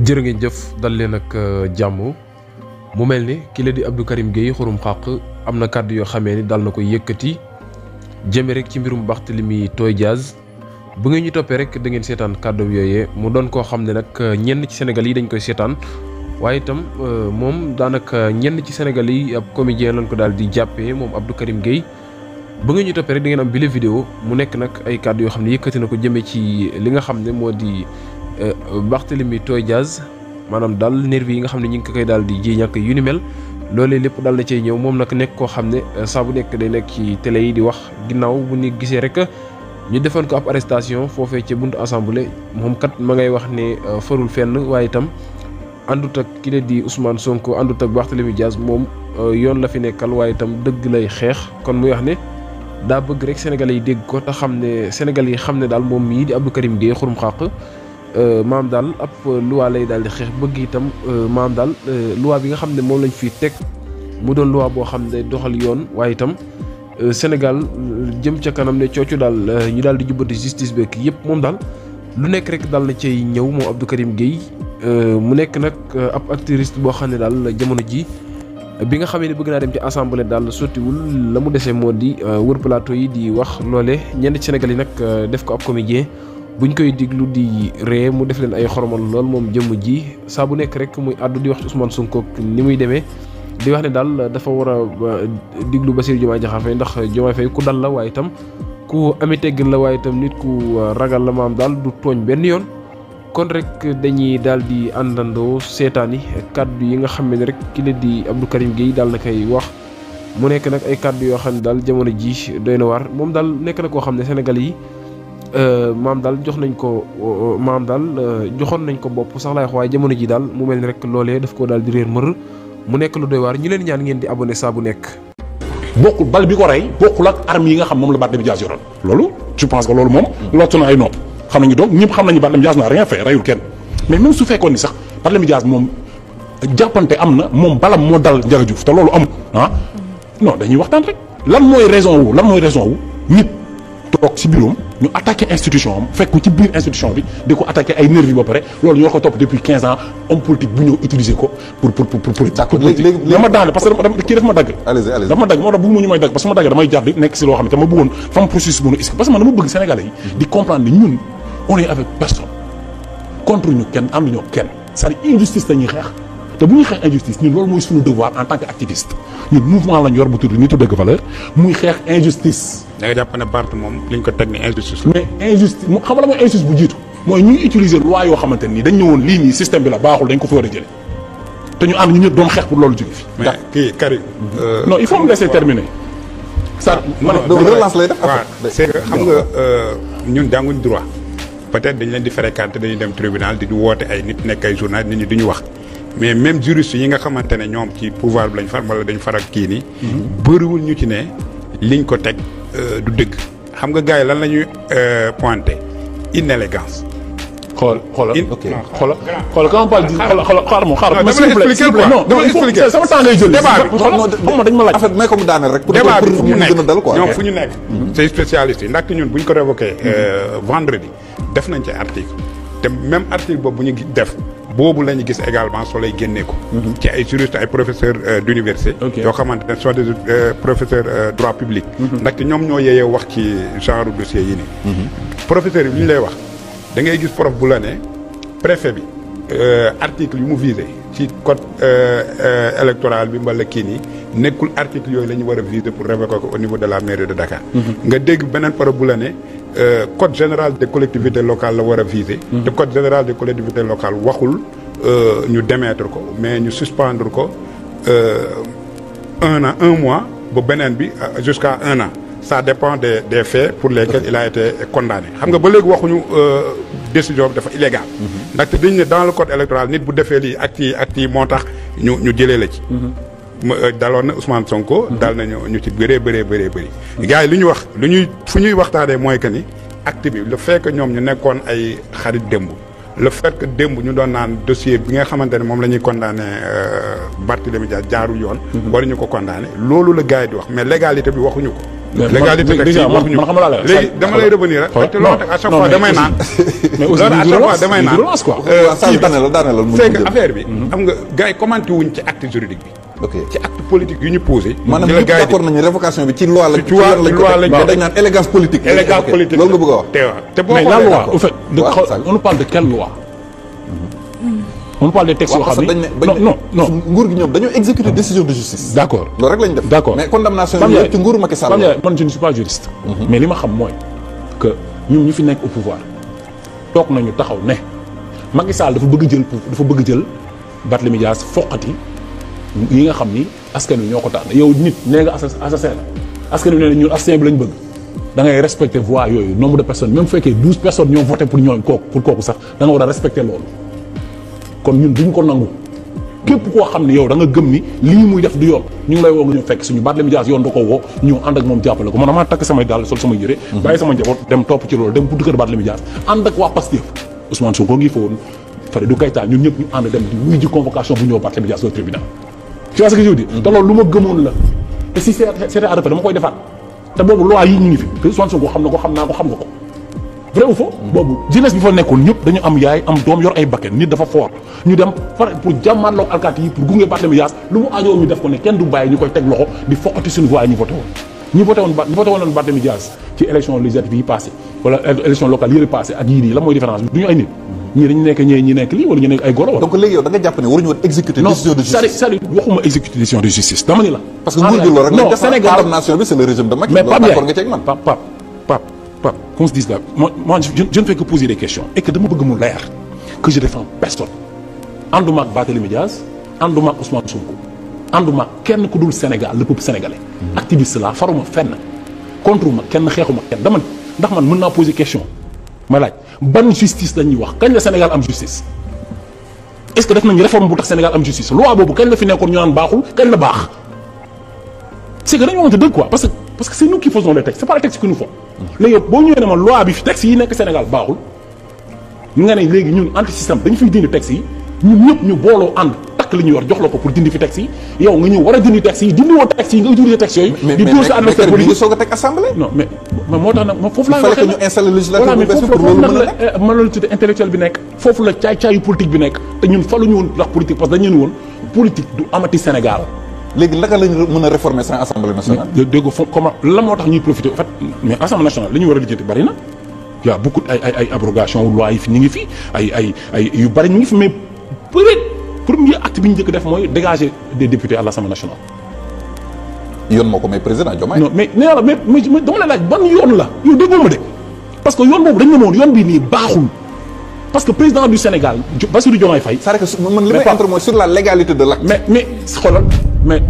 jërë ngeen jëf dal leen ak jàmm mu mel ni ki la di Abdou Karim Gueye xurum xàq am na kàddu yoo xamee ni dal na ko yëkkati jëme rek ci mbirum Barthélémy Toye Dias bu ngeen ñu toppee rek da ngeen seetaan kàddu yooyee mu doon koo xam ne nag ñenn ci Sénégal yi dañ koy seetaan waaye itam moom daanaka ñenn ci Sénégal yi ab comédien lañ ko daal di jàppee moom Abdou Karim Gueye bu ngeen ñu toppee rek da ngeen am bile vidéo mu nekk nag ay kàddu yoo xam ne yëkkati na ko jëmee ci li nga xam ne moo di Barthélémy Toye Dias maanaam daal nervi yi nga xam ne ñu ngi ko koy daal di ji ñàkk yu ni mel loolee lépp daal na cay ñëw moom nag nekk koo xam ne saa bu nekk day nekk ci télé yi di wax ginnaaw bu ñu gisee rek ñu defoon ko ab arrestation foofee ca buntu assemblée moom kat ma ngay wax ne farul fenn waaye itam àndut ak ki la di Ousmane Sonko àndut ak Barthélémy Dias moom yoon la fi nekkal waaye itam dëgg lay xeex kon muy wax ne daa bëgg rek Sénégalais yi dégg ko te xam ne Sénégalais yi xam ne daal moom mii di Abdou Karim Gueye xurum xàq maam daal ab loi lay daal di xeex bëgg itam maam daal loi bi nga xam ne moom lañ fi teg mu doon loi boo xam ne doxal yoon waaye itam Sénégal jëm ca kanam ne coocu daal ñu daal di jubbati justice beeg yëpp moom daal lu nekk rek daal na cay ñëw moom Abdou Karim Gueye mu nekk nag ab activiste boo xam ne daal jamono ji bi nga xamee ne bëgg naa dem ci assemblée daal sottiwul la mu desee moo di wër plateau yi di wax loole ñenn ci Sénégal yi nag def ko ab comédien buñ koy diglu di ree mu def leen ay xoromal lool moom jëmm ji saa bu nekk rek muy àddu di wax ci Ousmane Sonko ni muy demee di wax ne daal dafa war a diglu Bassirou Diomaye Diakhar Faye ndax Diomaye Faye ku dal la waaye itam ku ami teggin la waaye itam nit ku ragal la maam daal du tooñ benn yoon kon rek dañuy daal di àndandoo seetaani kàddu yi nga xam ne rek ki la di Abdou Karim Gueye daal na koy wax mu nekk nag ay kàddu yoo xam ne daal jamono ji doy na waar moom daal nekk na koo xam ne Sénégal yi maam daal jox nañ ko maam daal joxoon nañ ko bopp sax laay wax waaye jamono ji daal mu mel ni rek loolee daf koo daal di réer mër mu nekk lu doy waar ñu leen ñaan ngeen di abonné saa bu nekk. bokkul bal bi ko rey bokkul ak armes yi nga xam moom la Barthélémy Dias yoroon loolu je pense que loolu moom lottu na ay nopp xam nañu donc ñëpp xam nañu Barthélémy Dias n'a rien fait reyul kenn mais même su fekkoon ni sax Barthélémy Dias moom jàppante am na moom balam moo dal Ndiaga Diouf te loolu amul ah non dañuy waxtaan rek lan mooy raison wu nit toog ci bureau ñu attaqué institution am fekk ko ci biir institution bi di ko attaqué ay nervis ba pare loolu ñoo ko topp depuis 15 ans homme politique bu ñëw utiliser ko pour léegi dama daane parce que kii daf ma dagg daf ma dagg moo tax bëgguma ñu may dagg parce que ma daggee damay jàdd nekk ci loo xam ne te ma bëggoon fam processus bu nu est-ce que parce que man dama bëgg Sénégalais yi di comprendre ni ñun on est avec personne contre ñu kenn am ñoo kenn c'est-à-dire injustice lañuy xeex te bu ñuy xeex injustice ñun loolu mooy suñu devoir en tant que activiste ñun mouvement lañ yor bu tudd nitu dëgg valeur muy xeex injustice. da nga jàpp ne Barth moom liñ ko teg ni injustice la. mais injustice mu xam nga la mooy injustice bu jiitu mooy ñuy utiliser loi yoo xamante nii dañ ñëwoon lii nii système bi la baaxul dañ ko fi war a jëlee te ñu ànd ñu ñëpp doon xeex pour loolu jóge fi. mais kii Karim. non il faut me laisser terminer. ça man relance lay def. waaw c'est que xam nga ñun jànguñ droit peut-être dañ leen di fréquenter dañuy dem tribunal di woote ay nit nekk ay journal nit ñi duñu wax. mais même juriste yi nga xamante ne ñoom ci pouvoir bi lañ far wala dañu faral kii nii. bëriwul ñu ci ne liñ ko teg du dëgg. xam nga gars yi lan la ñuy pointé inélégance. xoolal ok xoolal quand on parle di xaaral ma s'il vous plaît non dama expliquer sama temps ngay jël. débat bi dañ ma laaj. en fait may ko mu daaneel rek. débat bi fu ñu gën a dal nekk quoi. ñoom fu ñu nekk. c'est spécialiste yi ndaxte ñun bu ñu ko révoqué vendredi def nañ ci article te même article boobu bu ñu def. boobu la ñu gis également soo lay génnee ko. ci ay juristes ay professeurs d'université. yoo xamante ne soit des professeurs droit public. ndaxte ñoom ñoo yeyee wax ci genre dossier yi nii. professeurs yi li ñu lay wax da ngay gis prof bu la ne préfet bi article yu mu visé ci code électoral bi mbala kii nii nekkul article yooyu la ñu war a viser pour révoquer ko au niveau de la mairie de Dakar. nga dégg beneen prof bu la ne. code général des collectivités locales la war a viser. te code général des collectivités locales waxul ñu démettre ko mais ñu suspendre ko un mois ba beneen bi jusqu'à 1 an ça dépend des faits pour lesquels il a été condamné xam nga ba léegi waxuñu décision bi dafa illégal ndaxte dañ ne dans le code électoral nit bu defee lii acte yi moo tax ñu jëlee la ci daloon na Ousmane Sonko. dal nañu ñu ci bëree bëri. gars yi lu ñu wax fu ñuy waxtaanee mooy que ni acte bi le fait que ñoom ñu nekkoon ay xarit démb. le fait que démb ñu doon naan dossier bi nga xamante ne moom la ñuy condamné Barthélémy Dias jaarul yoon. waruñu ko condamné loolu la gars yi di wax mais légalité bi waxuñu ko. légalité texte yi waxuñu man xam nga la léegi dama lay revenir rek te loolu à chaque fois damay naan mais loolu à chaque fois damay naan quoi. daanelal c'est que affaire bi xam nga gars yi commenté wuñ ci acte juridique bi ok ci acte politique yu ñu posé maanaam ci la ñëpp gars yi d'accord nañu révocation bi ci loi lañ ci loi lañ ko dañ naan élégance politique élégance politique loolu nga bëgg a wax te boo mais la xoolee loi au fait on nous parle de quelle loi on parle des textes yoo xam ne non nguur gi ñoom dañoo exécuter décision de justice d'accord loolu rek lañ def d'accord mais condamnation yi yëpp ci nguuru Macky Sall man je ne suis pas juriste mais li ma xam mooy que ñun ñu fi nekk au pouvoir toog nañu taxaw ne Macky Sall dafa bëgg jël Barthélémy Dias foqati yi nga xam ni askan wi ñoo ko tànn yow nit nee nga assassin la askan wi nee na ñun assassin bi lañ bëgg da ngay respecter voix yooyu nombre de personnes même bu fekkee 12 personnes ñoo voté pour ñooñu kooku sax da nga war a respecter loolu kon ñun duñ ko nangu képp koo xam ne yow da nga gëm ni lii muy def du yoon ñu ngi lay woo nga ñëw fekk suñu Barthélémy Dias yoon da ko woo ñu ànd ak moom jàppale ko man damaa takk samay dàll sol samay yére bàyyi sama njaboot dem topp ci loolu dem buntu kër Barthélémy Dias ànd ak waa Pastef Ousmane Sonko ngi fa woon Fadilou Keita ñun ñëpp ñu ànd dem di wuy ji convocation bu ñëw Barthélémy Dias au tribunal tu vois ce que je veux dire te loolu lu ma gëmoon la te si c'était à refaire dama koy defaat te boobu loi yi ñu ngi fi te Ousmane Sonko xam na ko xam naa ko xam nga ko vrai ou faux boobu jeunesse bi fa nekkoon ñëpp dañu am yaay am doom yor ay bakken nit dafa fort ñu dem pour jàmmaarloog alkaati yi pour gunge Barthélémy Dias lu mu ajoo ñu def ko ne kenn du bàyyi ñu koy teg loxo di foqati suñu voix yi ñu voté woon Barthélémy Dias ci élection législative yi passé wala élection locale yële passé ak yii nii la mooy différence bi du ñu ay nit ñii dañu nekk ñi nekk lii wala ñu nekk ay goro wala donc léegi yow da nga jàpp ne waruñu woon exécuter décision de justice c'est-à-dire waxuma exécuter décision de justice dama ni la parce que nguur gi loolu rek lañ def Sénégal condamnation bi c'est le régime de Macky mais loolu d'accord nga ci ak man Pape qu'on se dise là moi je ne fais que poser des questions et que dama bëgg mu leer que je défends personne ànduma ak Barthélémy Dias ànduma ak Ousmane Sonko ànduma ak kenn ku dul Sénégal le peuple sénégalais activiste la faruma fenn contre ma kenn xeexuma kenn dama ndax man mën naa poser question ma laaj ban justice la ñuy wax kañ la Sénégal am justice est-ce que def nañu réforme bu tax Sénégal am justice loi boobu kañ la fi nekkoon ñu naan baaxul kañ la baax c'est que dañu waxante dëgg quoi parce que c'est nous qui faisons les textes c'est pas les textes que nous faisons léegi boo ñëwee ne ma loi bi fi textes yi nekk Sénégal baaxul ñu nga ne léegi ñun anti système dañu fiy dindi textes yi ñun ñëpp ñu booloo ànd takk li ñuy war jox la ko pour dindi fi textes yi yow nga ñëw war a dindi textes yi dindi woo textes yi nga utiliser textes yooyu di dóor sa adversaire politique soog a teg assemblée non mais moo tax nag foofu laa waxee ñu installer législature bu bees pour loolu loolu mën a nag la malhonnêteté intellectuelle bi nekk foofu la caay-caayu politique bi nekk te ñun faluñu woon ndax politique parce que dañu woon politique du amati Sénégal léegi naka lañu mën a réformer sans assemblée nationale dégg fo comment la moo tax ñuy profiter en fait mais assemblée nationale li ñu war a lijjanti bari na y a beaucoup ay abrogation loi yi fi ñu ngi fi ay yu bari ñu ngi fi mais peut-être premier acte bi ñu njëkk def mooy dégager des députés à l'Assemblée nationale. yoon moo ko may président Diomaye. non mais nee naa la mais dama la laaj ban yoon la yow déggoo ma de parce que yoon boobu dañ ne ma woon yoon bii nii baaxul parce que président du Sénégal Bassirou Diomaye Faye. c'est-à-dire que man li may entre mooy sur la légalité de l'acte. mais xoolal mais